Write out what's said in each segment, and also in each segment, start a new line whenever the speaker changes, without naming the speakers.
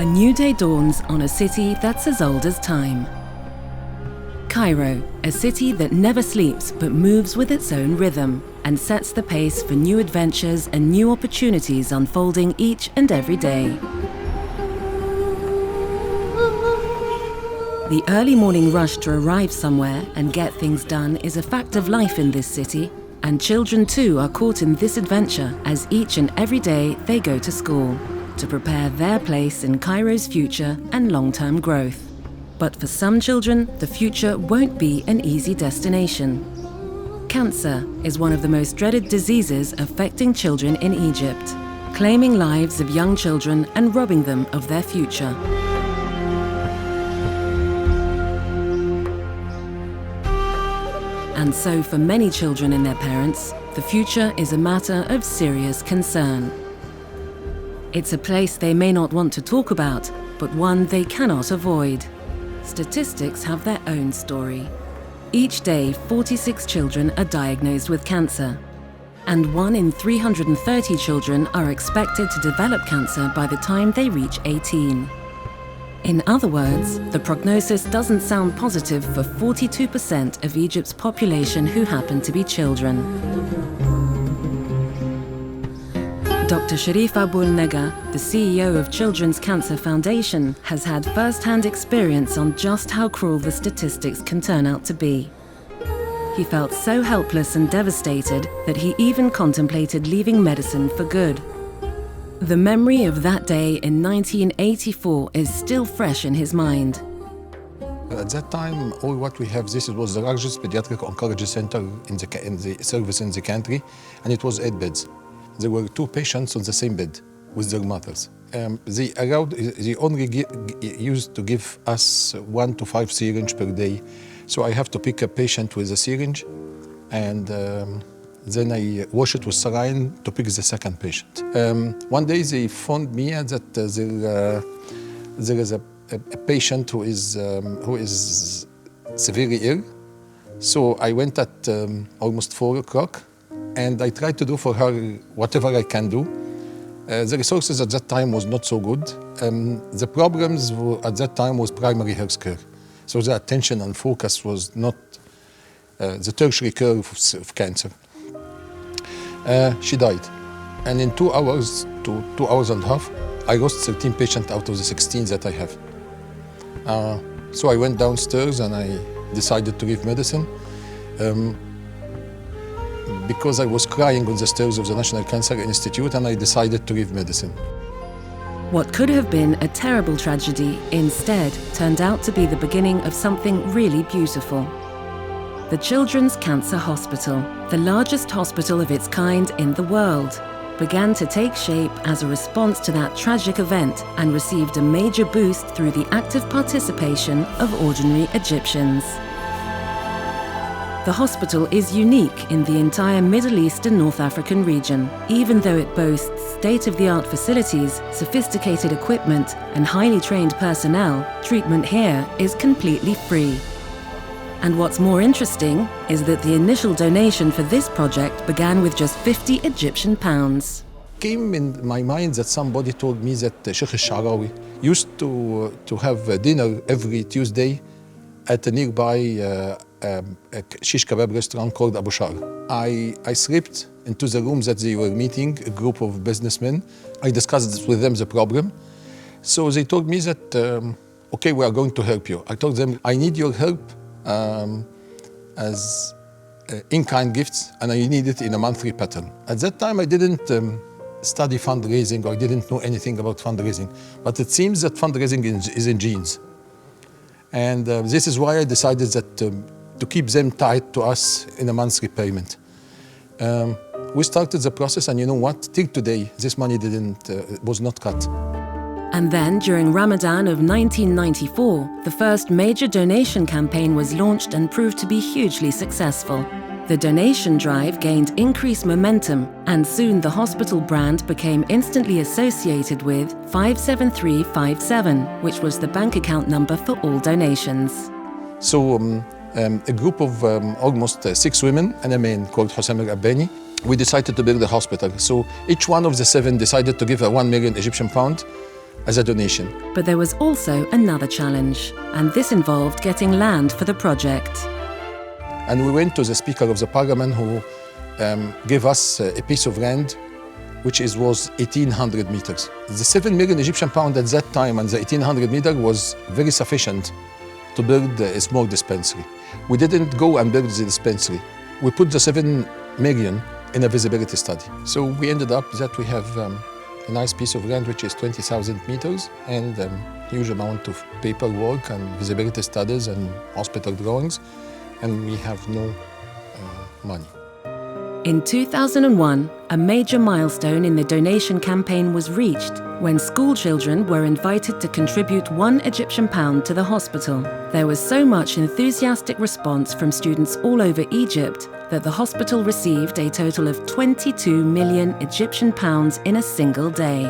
A new day dawns on a city that's as old as time. Cairo, a city that never sleeps but moves with its own rhythm and sets the pace for new adventures and new opportunities unfolding each and every day. The early morning rush to arrive somewhere and get things done is a fact of life in this city, and children too are caught in this adventure as each and every day they go to school to prepare their place in Cairo's future and long-term growth. But for some children, the future won't be an easy destination. Cancer is one of the most dreaded diseases affecting children in Egypt, claiming lives of young children and robbing them of their future. And so for many children and their parents, the future is a matter of serious concern. It's a place they may not want to talk about, but one they cannot avoid. Statistics have their own story. Each day, 46 children are diagnosed with cancer, and 1 in 330 children are expected to develop cancer by the time they reach 18. In other words, the prognosis doesn't sound positive for 42% of Egypt's population who happen to be children. Dr. Sharif Abul-Naga, the CEO of Children's Cancer Foundation, has had first-hand experience on just how cruel the statistics can turn out to be. He felt so helpless and devastated that he even contemplated leaving medicine for good. The memory of that day in 1984 is still fresh in his mind.
At that time, all what we have, this was the largest pediatric oncology center in the service in the country, and it was 8 beds. There were 2 patients on the same bed with their mothers. They only used to give us 1 to 5 syringes per day. So I have to pick a patient with a syringe, and then I wash it with saline to pick the second patient. One day they phoned me that there is a patient who is severely ill. So I went at almost 4 o'clock. And I tried to do for her whatever I can do. The resources at that time was not so good. The problems at that time was primary health care. So the attention and focus was not the tertiary care of cancer. She died. And in 2 hours to 2 hours and a half, I lost 13 patients out of the 16 that I have. So I went downstairs and I decided to leave medicine. Because I was crying on the stairs of the National Cancer Institute, and I decided to leave medicine.
What could have been a terrible tragedy instead turned out to be the beginning of something really beautiful. The Children's Cancer Hospital, the largest hospital of its kind in the world, began to take shape as a response to that tragic event and received a major boost through the active participation of ordinary Egyptians. The hospital is unique in the entire Middle East and North African region, even though it boasts state-of-the-art facilities, sophisticated equipment, and highly trained personnel. Treatment here is completely free. And what's more interesting is that the initial donation for this project began with just 50 Egyptian pounds.
Came in my mind that somebody told me that Sheikh al-Sha'rawi used to have a dinner every Tuesday at a nearby shish kebab restaurant called Abu Shar. I slipped into the room that they were meeting, a group of businessmen. I discussed with them the problem. So they told me that, okay, we are going to help you. I told them, I need your help as in-kind gifts, and I need it in a monthly pattern. At that time, I didn't study fundraising, or I didn't know anything about fundraising. But it seems that fundraising is in genes. And this is why I decided that to keep them tied to us in a monthly payment. We started the process, and you know what? Till today, this money was not cut.
And then, during Ramadan of 1994, the first major donation campaign was launched and proved to be hugely successful. The donation drive gained increased momentum, and soon the hospital brand became instantly associated with 57357, which was the bank account number for all donations.
So a group of almost 6 women and a man called Osama Al Rahmani, we decided to build a hospital. So each one of the 7 decided to give 1 million Egyptian pound. as a donation.
But there was also another challenge, and this involved getting land for the project.
And we went to the Speaker of the Parliament who gave us a piece of land which was 1,800 meters. The 7 million Egyptian pound at that time and the 1,800 meter was very sufficient to build a small dispensary. We didn't go and build the dispensary. We put the 7 million in a visibility study. So we ended up that we have a nice piece of land which is 20,000 meters and a huge amount of paperwork and visibility studies and hospital drawings, and we have no money.
In 2001, a major milestone in the donation campaign was reached when school children were invited to contribute 1 Egyptian pound to the hospital. There was so much enthusiastic response from students all over Egypt that the hospital received a total of 22 million Egyptian pounds in a single day.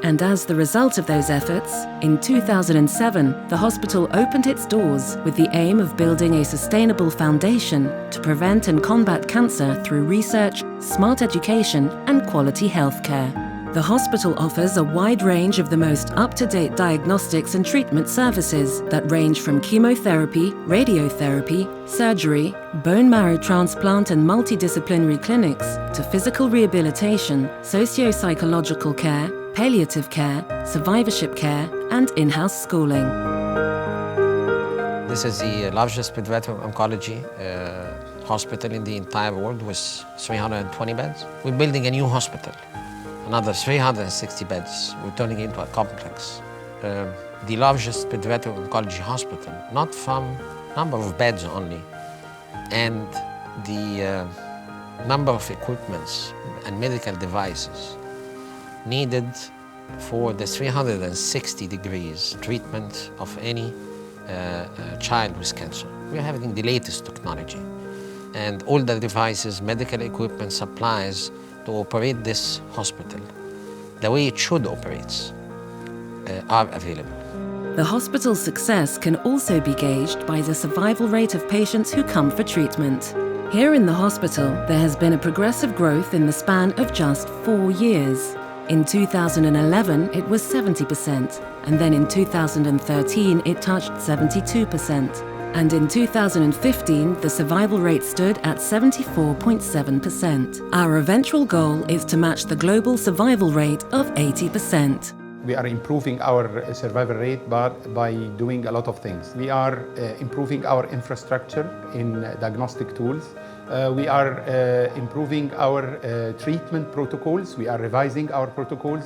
And as the result of those efforts, in 2007, the hospital opened its doors with the aim of building a sustainable foundation to prevent and combat cancer through research, smart education, and quality healthcare. The hospital offers a wide range of the most up-to-date diagnostics and treatment services that range from chemotherapy, radiotherapy, surgery, bone marrow transplant and multidisciplinary clinics to physical rehabilitation, socio-psychological care, palliative care, survivorship care, and in-house schooling.
This is the largest pediatric oncology hospital in the entire world with 320 beds. We're building a new hospital, another 360 beds. We're turning it into a complex. The largest pediatric oncology hospital, not from number of beds only, and the number of equipments and medical devices needed for the 360 degrees treatment of any child with cancer. We are having the latest technology, and all the devices, medical equipment, supplies to operate this hospital the way it should operate are available.
The hospital's success can also be gauged by the survival rate of patients who come for treatment. Here in the hospital, there has been a progressive growth in the span of just 4 years. In 2011, it was 70%, and then in 2013, it touched 72%. And in 2015, the survival rate stood at 74.7%. Our eventual goal is to match the global survival rate of 80%.
We are improving our survival rate by doing a lot of things. We are improving our infrastructure in diagnostic tools. We are improving our treatment protocols. We are revising our protocols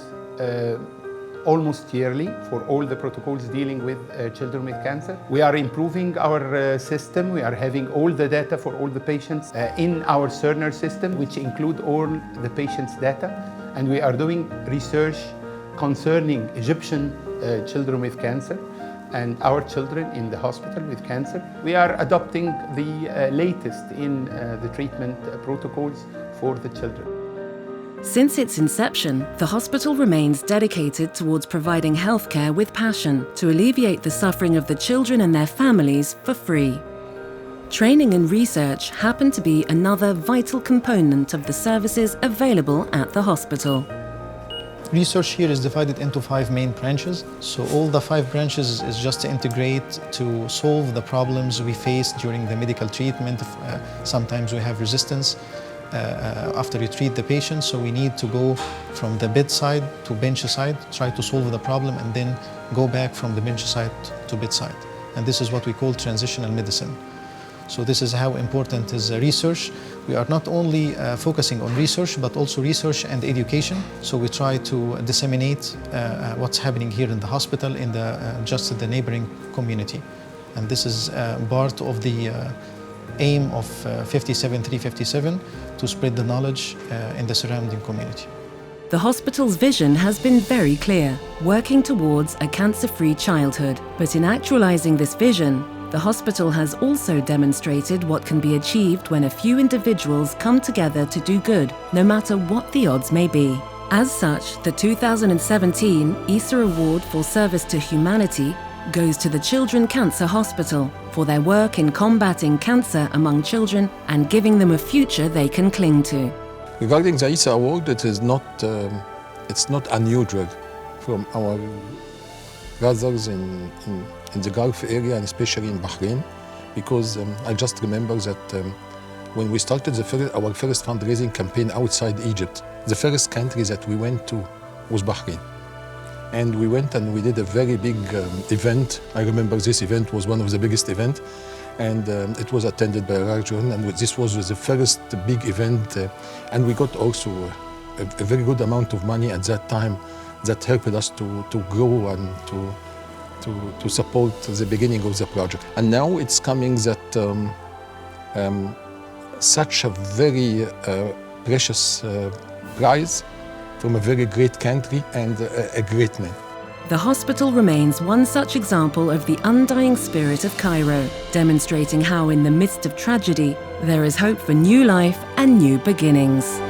almost yearly for all the protocols dealing with children with cancer. We are improving our system. We are having all the data for all the patients in our Cerner system, which include all the patients' data. And we are doing research concerning Egyptian children with cancer and our children in the hospital with cancer. We are adopting the latest in the treatment protocols for the children.
Since its inception, the hospital remains dedicated towards providing healthcare with passion to alleviate the suffering of the children and their families for free. Training and research happen to be another vital component of the services available at the hospital.
Research here is divided into 5 main branches. So all the 5 branches is just to integrate to solve the problems we face during the medical treatment. Sometimes we have resistance after you treat the patient, so we need to go from the bedside to bench side, try to solve the problem, and then go back from the bench side to bedside. And this is what we call transitional medicine. So this is how important is research. We are not only focusing on research, but also research and education. So we try to disseminate what's happening here in the hospital in just the neighboring community. And this is part of the aim of 57357 to spread the knowledge in the surrounding community.
The hospital's vision has been very clear, working towards a cancer-free childhood. But in actualizing this vision, the hospital has also demonstrated what can be achieved when a few individuals come together to do good, no matter what the odds may be. As such, the 2017 ESA Award for Service to Humanity goes to the Children Cancer Hospital for their work in combating cancer among children and giving them a future they can cling to.
Regarding the ESA Award, it's not a new drug. from our brothers in the Gulf area, and especially in Bahrain, because I just remember that when we started our first fundraising campaign outside Egypt, the first country that we went to was Bahrain. And we went and we did a very big event. I remember this event was one of the biggest events, and it was attended by a large one, and this was the first big event, and we got also a very good amount of money at that time that helped us to grow and to support the beginning of the project. And now it's coming that such a very precious prize from a very great country and a great man.
The hospital remains one such example of the undying spirit of Cairo, demonstrating how in the midst of tragedy, there is hope for new life and new beginnings.